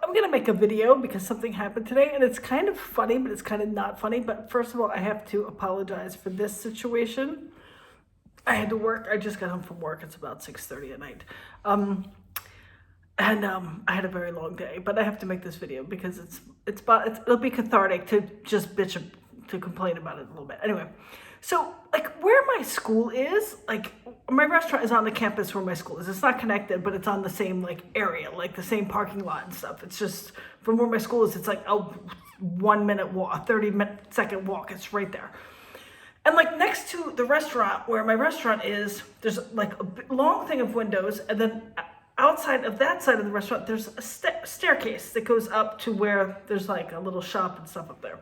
I'm gonna make a video because something happened today and it's kind of funny, but it's kind of not funny. But first of all, I have to apologize for this situation. I had to work. I just got home from work. It's about 6:30 at night. I had a very long day, but I have to make this video because it'll be cathartic to just to complain about it a little bit. Anyway, so like where my school is, like my restaurant is on the campus where my school is. It's not connected, but it's on the same like area, like the same parking lot and stuff. It's just from where my school is, it's like a 1 minute walk, a 30-second walk. It's right there. And like next to the restaurant where my restaurant is, there's like a long thing of windows, and then outside of that side of the restaurant, there's a staircase that goes up to where there's like a little shop and stuff up there.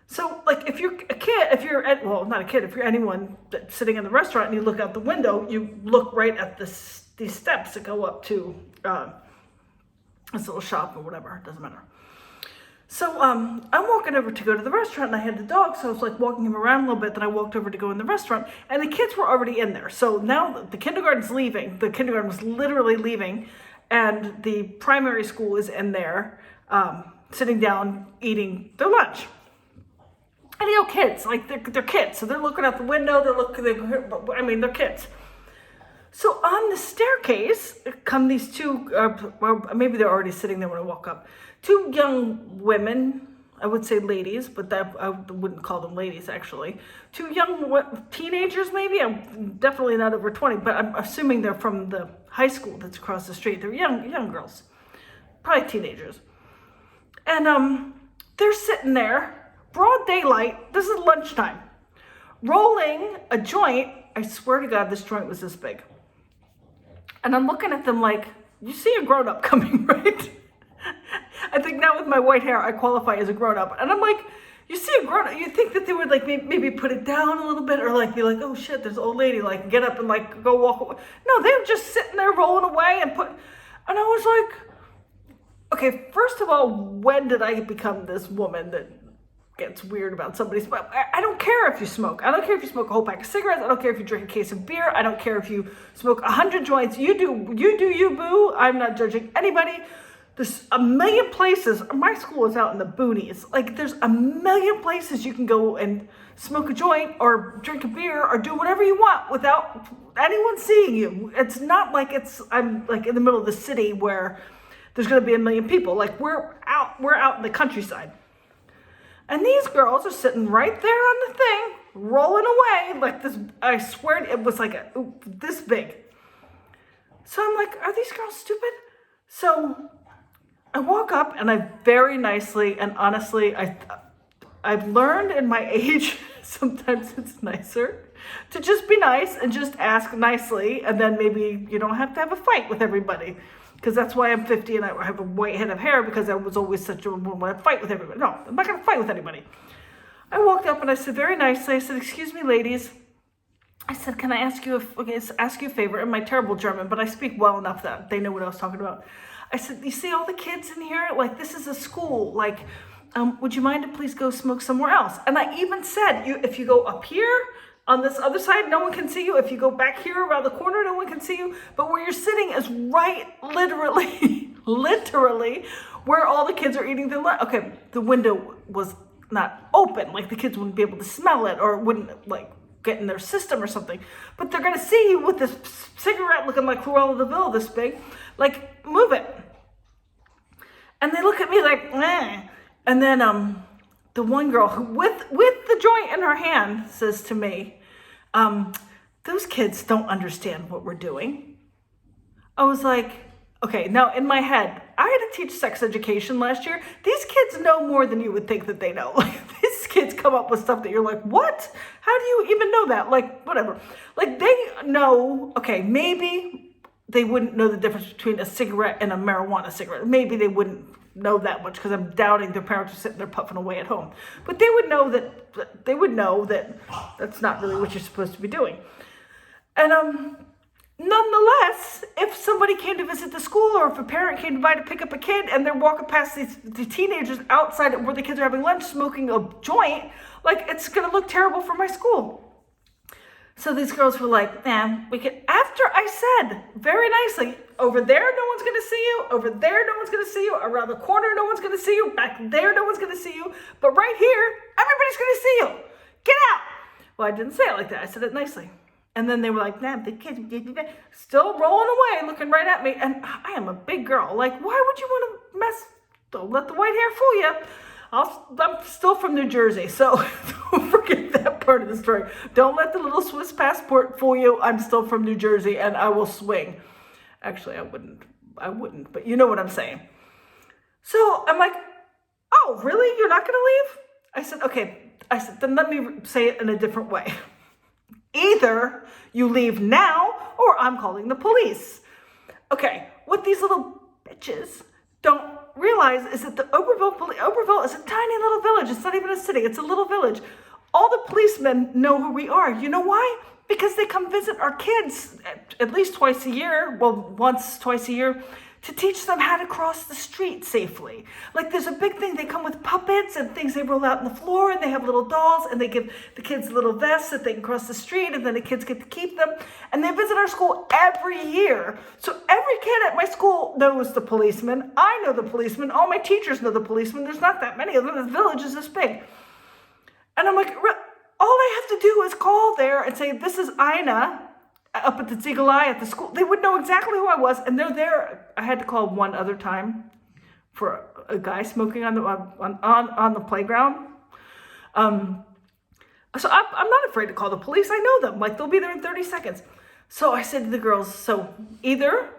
So like if you're a kid, not a kid, if you're anyone that's sitting in the restaurant and you look out the window, you look right at these steps that go up to this little shop or whatever, it doesn't matter. So I'm walking over to go to the restaurant, and I had the dog, so I was like walking him around a little bit. Then I walked over to go in the restaurant, and the kids were already in there. So now the kindergarten's leaving. The kindergarten was literally leaving, and the primary school is in there, sitting down, eating their lunch. And kids, like they're kids, so they're looking out the window. They're kids. So on the staircase come these two, well, maybe they're already sitting there when I walk up. Two young women, I would say ladies, but I wouldn't call them ladies actually. Two young teenagers maybe. I'm definitely not over 20, but I'm assuming they're from the high school that's across the street. They're young girls, probably teenagers. And they're sitting there, broad daylight. This is lunchtime, rolling a joint. I swear to God, this joint was this big. And I'm looking at them like, you see a grown-up coming, right? I think now with my white hair, I qualify as a grown-up. And I'm like, you see a grown-up, you think that they would like maybe put it down a little bit, or like be like, oh shit, there's an old lady, like get up and like go walk away. No, they were just sitting there rolling away and I was like, okay, first of all, when did I become this woman that gets weird about somebody's smoke? I don't care if you smoke. I don't care if you smoke a whole pack of cigarettes. I don't care if you drink a case of beer. I don't care if you smoke 100 joints. You do you, boo. I'm not judging anybody. There's a million places. My school is out in the boonies. Like there's a million places you can go and smoke a joint or drink a beer or do whatever you want without anyone seeing you. It's not like I'm like in the middle of the city where there's going to be a million people. Like we're out in the countryside. And these girls are sitting right there on the thing, rolling away like this. I swear it was like this big. So I'm like, are these girls stupid? So I walk up and I very nicely and honestly, I've learned in my age, sometimes it's nicer to just be nice and just ask nicely. And then maybe you don't have to have a fight with everybody. Because that's why I'm 50 and I have a white head of hair, because I was always such a woman when I fight with everybody. No, I'm not going to fight with anybody. I walked up and I said very nicely, I said, excuse me, ladies. I said, can I ask you a favor? In my terrible German, but I speak well enough that they know what I was talking about. I said, you see all the kids in here? Like, this is a school. Like, would you mind to please go smoke somewhere else? And I even said, if you go up here, on this other side, no one can see you. If you go back here around the corner, no one can see you. But where you're sitting is right, literally, where all the kids are eating their lunch. Okay, the window was not open. Like the kids wouldn't be able to smell it or wouldn't like get in their system or something. But they're going to see you with this cigarette looking like Cruella de Vil this big. Like, move it. And they look at me like, eh. And then the one girl who, with the joint in her hand says to me, those kids don't understand what we're doing. I was like, okay, now in my head, I had to teach sex education last year. These kids know more than you would think that they know. Like these kids come up with stuff that you're like, what? How do you even know that? Like, whatever. Like they know, okay, maybe they wouldn't know the difference between a cigarette and a marijuana cigarette. Maybe they wouldn't know that much because I'm doubting their parents are sitting there puffing away at home. But they would know that that's not really what you're supposed to be doing. And nonetheless, if somebody came to visit the school or if a parent came by to pick up a kid and they're walking past the teenagers outside where the kids are having lunch smoking a joint, like it's going to look terrible for my school. So these girls were like, man, we could, after I said very nicely, over there, no one's going to see you. Over there, no one's going to see you. Around the corner, no one's going to see you. Back there, no one's going to see you. But right here, everybody's going to see you. Get out. Well, I didn't say it like that. I said it nicely. And then they were like, man, the kids still rolling away, looking right at me. And I am a big girl. Like, why would you want to mess? Don't let the white hair fool you. I'm still from New Jersey, so don't forget that part of the story. Don't let the little Swiss passport fool you. I'm still from New Jersey, and I will swing. Actually, I wouldn't, but you know what I'm saying. So I'm like, oh, really? You're not going to leave? I said, okay. I said, then let me say it in a different way. Either you leave now, or I'm calling the police. Okay, what these little bitches don't realize is that the Oberville is a tiny little village. It's not even a city. It's a little village. All the policemen know who we are. You know why? Because they come visit our kids at least twice a year. Well, once, twice a year, to teach them how to cross the street safely. Like there's a big thing. They come with puppets and things they roll out on the floor, and they have little dolls, and they give the kids little vests that they can cross the street, and then the kids get to keep them. And they visit our school every year. So every kid at my school knows the policeman. I know the policeman. All my teachers know the policeman. There's not that many of them. The village is this big. And I'm like, all I have to do is call there and say, this is Ina, up at the Eagle Eye at the school. They would know exactly who I was, and they're there. I had to call one other time for a guy smoking on the playground. So I'm not afraid to call the police. I know them. Like, they'll be there in 30 seconds. So I said to the girls, so either,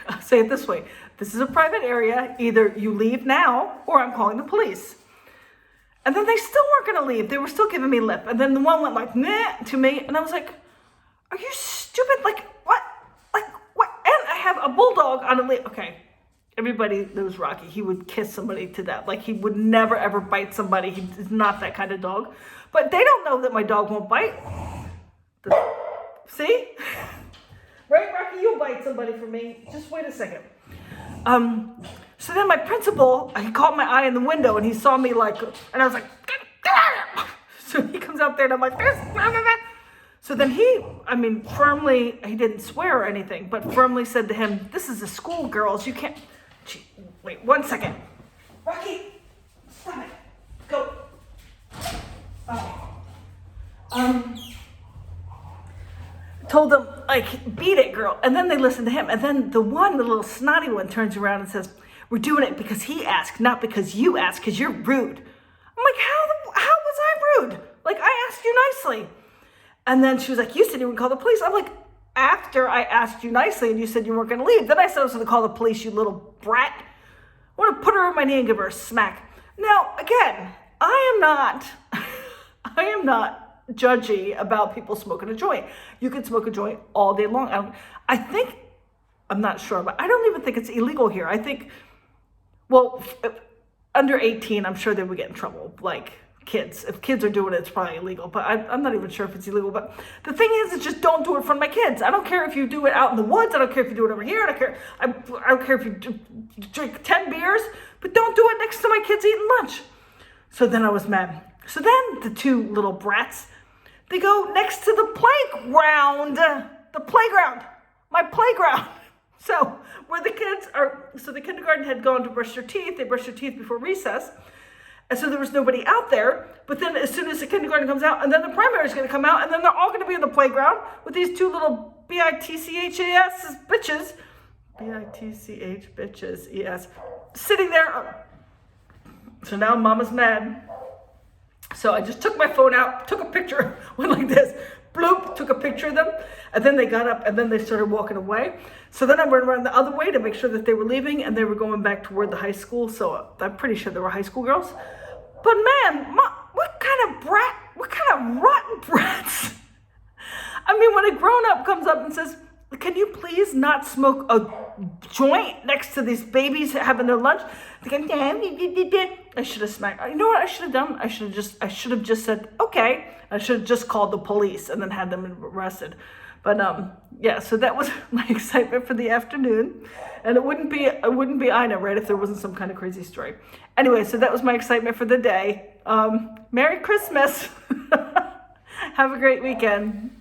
I'll say it this way, this is a private area. Either you leave now, or I'm calling the police. And then they still weren't going to leave. They were still giving me lip. And then the one went like, nah, to me. And I was like, are you stupid? Like, what? Like, what? And I have a bulldog on a leash. Okay, everybody knows Rocky. He would kiss somebody to death. Like, he would never, ever bite somebody. He's not that kind of dog. But they don't know that my dog won't bite. See? Right, Rocky? You'll bite somebody for me. Just wait a second. So then my principal, he caught my eye in the window, and he saw me like, and I was like, get out of here. So he comes out there, and I'm like, this. So then firmly, he didn't swear or anything, but firmly said to him, this is a school, girls. You can't. Wait 1 second. Rocky, stop it. Go. Told them, like, beat it, girl. And then they listened to him. And then the little snotty one turns around and says, we're doing it because he asked, not because you asked, because you're rude. I'm like, how was I rude? Like, I asked you nicely. And then she was like, you said you would call the police. I'm like, after I asked you nicely and you said you weren't going to leave, then I said I was going to call the police, you little brat. I want to put her on my knee and give her a smack. Now, again, I am not judgy about people smoking a joint. You can smoke a joint all day long. I'm not sure, but I don't even think it's illegal here. I think, well, under 18, I'm sure they would get in trouble. Like, kids. If kids are doing it, it's probably illegal, but I'm not even sure if it's illegal. But the thing is just don't do it in front of my kids. I don't care if you do it out in the woods. I don't care if you do it over here. I don't care if you drink 10 beers, but don't do it next to my kids eating lunch. So then I was mad. So then the two little brats, they go next to the playground, my playground. So where the kids are, so the kindergarten had gone to brush their teeth. They brushed their teeth before recess. And so there was nobody out there. But then as soon as the kindergarten comes out, and then the primary is going to come out, and then they're all going to be in the playground with these two little bitchs, bitches, bitch bitches, yes, sitting there. So now Mama's mad. So I just took my phone out, took a picture, went like this, bloop, took a picture of them, and then they got up, and then they started walking away. So then I went around the other way to make sure that they were leaving, and they were going back toward the high school, so I'm pretty sure they were high school girls. But man, what kind of rotten brats? I mean, when a grown-up comes up and says, can you please not smoke a joint next to these babies having their lunch? They go, I should have smacked. You know what I should have done? I should have just said, okay. I should have just called the police and then had them arrested. But yeah, so that was my excitement for the afternoon. And it wouldn't be Ina, right, if there wasn't some kind of crazy story. Anyway, so that was my excitement for the day. Merry Christmas. Have a great weekend.